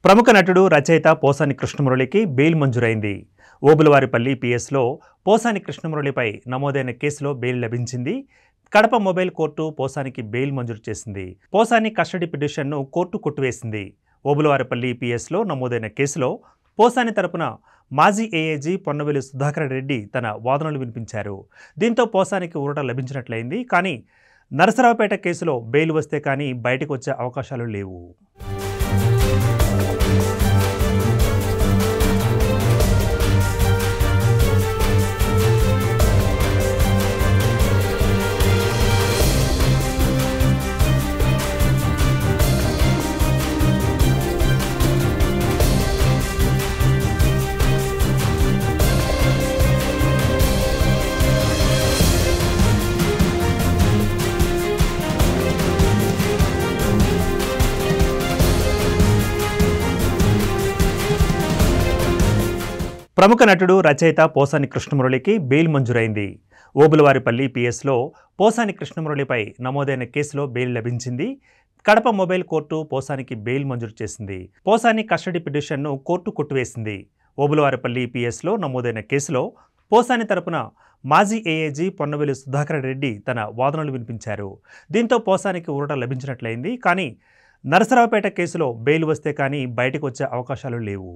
ప్రముఖ నటుడు రచయిత పోసాని కృష్ణమురళికి బెయిల్ మంజూరైంది. ఓబులవారిపల్లి పిఎస్లో పోసాని కృష్ణమురళిపై నమోదైన కేసులో బెయిల్ లభించింది. కడప మొబైల్ కోర్టు పోసానికి బెయిల్ మంజూరు చేసింది. పోసాని కస్టడీ పిటిషన్ను కోర్టు కొట్టివేసింది. ఓబులవారిపల్లి పిఎస్లో నమోదైన కేసులో పోసాని తరపున మాజీ ఏఏజీ పొన్నవేలు సుధాకర్ రెడ్డి తన వాదనలు వినిపించారు. దీంతో పోసానికి ఊరట లభించినట్లయింది. కానీ నరసరావుపేట కేసులో బెయిల్ వస్తే కానీ బయటకు వచ్చే అవకాశాలు లేవు. ప్రముఖ నటుడు రచయిత పోసాని కృష్ణమురళికి బెయిల్ మంజూరైంది. ఓబులవారిపల్లి పిఎస్లో పోసాని కృష్ణమురళిపై నమోదైన కేసులో బెయిల్ లభించింది. కడప మొబైల్ కోర్టు పోసానికి బెయిల్ మంజూరు చేసింది. పోసాని కస్టడీ పిటిషన్ను కోర్టు కొట్టివేసింది. ఓబులవారిపల్లి పిఎస్లో నమోదైన కేసులో పోసాని తరపున మాజీ ఏఏజీ పొన్నవేలు సుధాకర్ రెడ్డి తన వాదనలు వినిపించారు. దీంతో పోసానికి ఊరట లభించినట్లయింది. కానీ నరసరావుపేట కేసులో బెయిల్ వస్తే కానీ బయటకు వచ్చే అవకాశాలు లేవు.